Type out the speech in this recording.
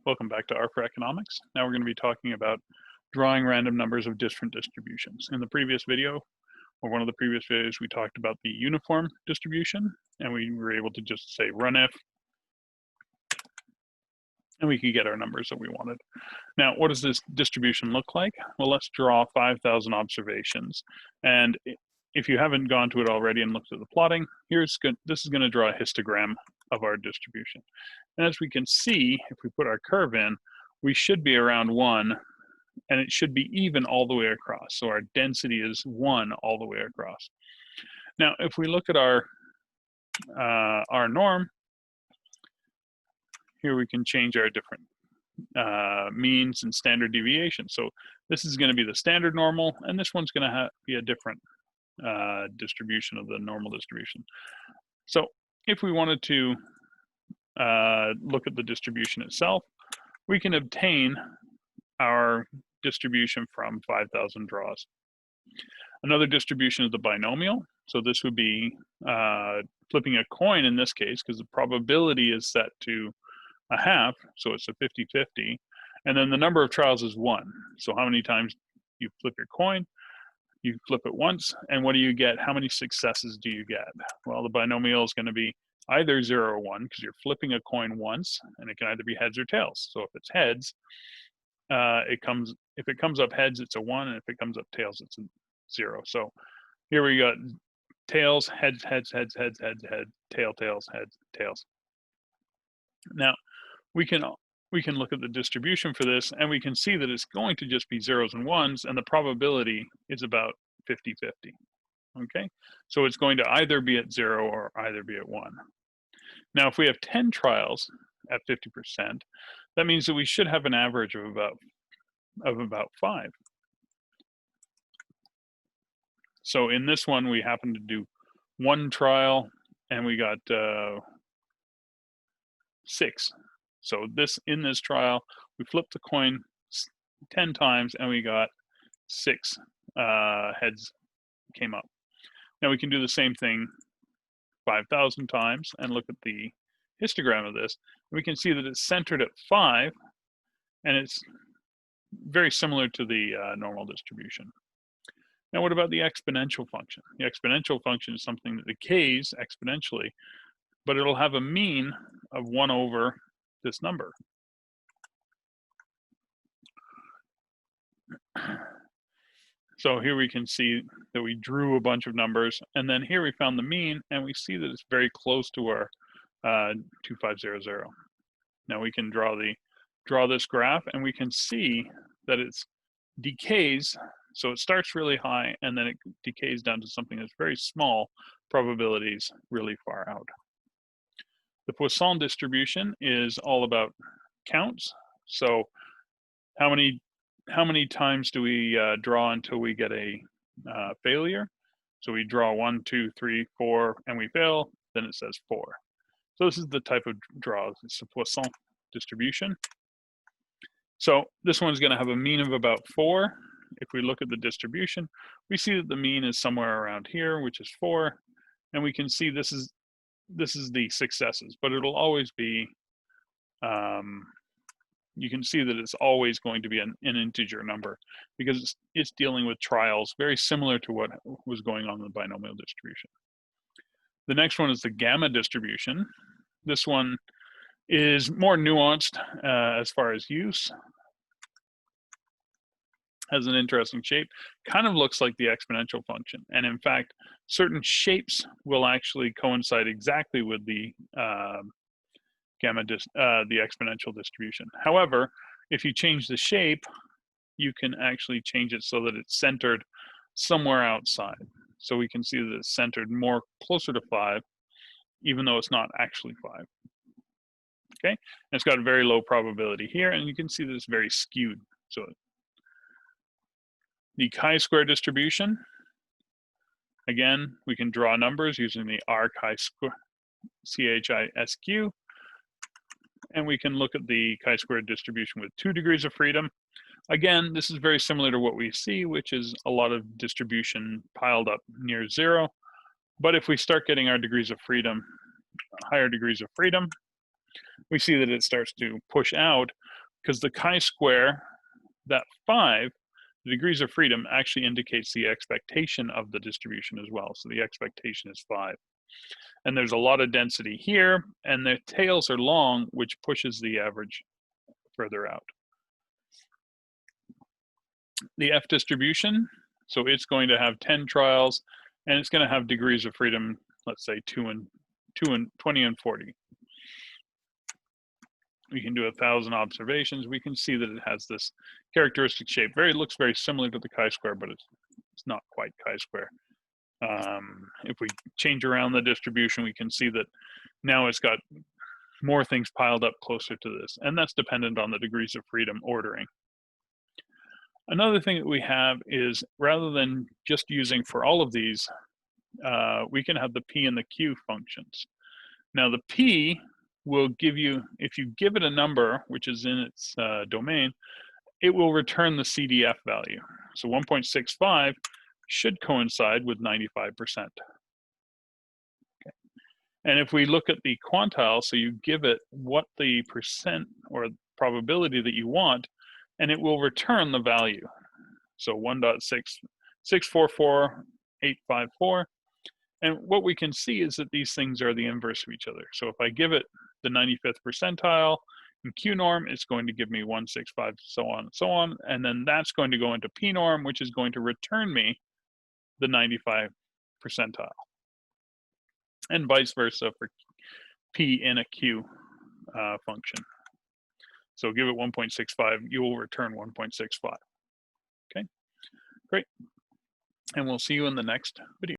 Welcome back to R for Economics. Now we're going to be talking about drawing random numbers of different distributions. In the previous video, or one of the previous videos, we talked about the uniform distribution, and we were able to just say run if, and we could get our numbers that we wanted. Now, what does this distribution look like? Well, let's draw 5,000 observations. And if you haven't gone to it already and looked at the plotting, this is going to draw a histogram of our distribution. And as we can see, if we put our curve in, we should be around 1, and it should be even all the way across. So our density is 1 all the way across. Now, if we look at our norm, here we can change our different means and standard deviation. So this is going to be the standard normal, and this one's going to be a different distribution of the normal distribution. So if we wanted to look at the distribution itself, we can obtain our distribution from 5,000 draws. Another distribution is the binomial. So this would be flipping a coin in this case, because the probability is set to a half, so it's a 50-50, and then the number of trials is 1. So how many times you flip your coin? You flip it once, and what do you get? How many successes do you get? Well, the binomial is going to be either 0 or 1, because you're flipping a coin once, and it can either be heads or tails. So if it's heads, if it comes up heads, it's a 1, and if it comes up tails, it's a 0. So here we got tails, heads, heads, heads, heads, heads, heads, tail, tails, heads, tails. Now, we can look at the distribution for this, and we can see that it's going to just be zeros and ones, and the probability is about 50-50. Okay, so it's going to either be at 0 or either be at 1. Now, if we have 10 trials at 50%, that means that we should have an average of about 5. So in this one, we happen to do 1 trial, and we got 6. So in this trial, we flipped the coin 10 times, and we got 6 heads came up. Now we can do the same thing 5,000 times and look at the histogram of this. We can see that it's centered at 5, and it's very similar to the normal distribution. Now, what about the exponential function? The exponential function is something that decays exponentially, but it'll have a mean of 1 over this number. So here we can see that we drew a bunch of numbers, and then here we found the mean, and we see that it's very close to our 2500. Now we can draw this graph, and we can see that it's decays. So it starts really high, and then it decays down to something that's very small, probabilities really far out. The Poisson distribution is all about counts. So how many times do we draw until we get a failure? So we draw 1, 2, 3, 4, and we fail, then it says 4. So this is the type of draw. It's a Poisson distribution. So this one's going to have a mean of about 4. If we look at the distribution, we see that the mean is somewhere around here, which is 4, and we can see this is the successes, but it'll always be, you can see that it's always going to be an integer number, because it's dealing with trials very similar to what was going on in the binomial distribution. The next one is the gamma distribution. This one is more nuanced as far as use. Has an interesting shape, kind of looks like the exponential function. And in fact, certain shapes will actually coincide exactly with the the exponential distribution. However, if you change the shape, you can actually change it so that it's centered somewhere outside. So we can see that it's centered more closer to 5, even though it's not actually 5. Okay, and it's got a very low probability here, and you can see that it's very skewed. So the chi-square distribution, again, we can draw numbers using the R chi-square, CHISQ, and we can look at the chi-square distribution with 2 degrees of freedom. Again, this is very similar to what we see, which is a lot of distribution piled up near 0. But if we start getting our degrees of freedom, higher degrees of freedom, we see that it starts to push out because the chi-square, that 5, the degrees of freedom actually indicates the expectation of the distribution as well. So the expectation is 5. And there's a lot of density here, and the tails are long, which pushes the average further out. The F distribution, so it's going to have 10 trials, and it's going to have degrees of freedom, let's say 20 and 40. We can do 1,000 observations. We can see that it has this characteristic shape. Looks very similar to the chi-square, but it's not quite chi-square. If we change around the distribution, we can see that now it's got more things piled up closer to this, and that's dependent on the degrees of freedom ordering. Another thing that we have is, rather than just using for all of these, we can have the P and the Q functions. Now the P will give you, if you give it a number which is in its domain, it will return the CDF value. So 1.65 should coincide with 95%. Okay. And if we look at the quantile, so you give it what the percent or probability that you want, and it will return the value. So 1.6444854. And what we can see is that these things are the inverse of each other. So if I give it the 95th percentile in Q norm, it's going to give me 165, so on and so on. And then that's going to go into P norm, which is going to return me the 95 percentile. And vice versa for P in a Q function. So give it 1.65, you will return 1.65. Okay, great. And we'll see you in the next video.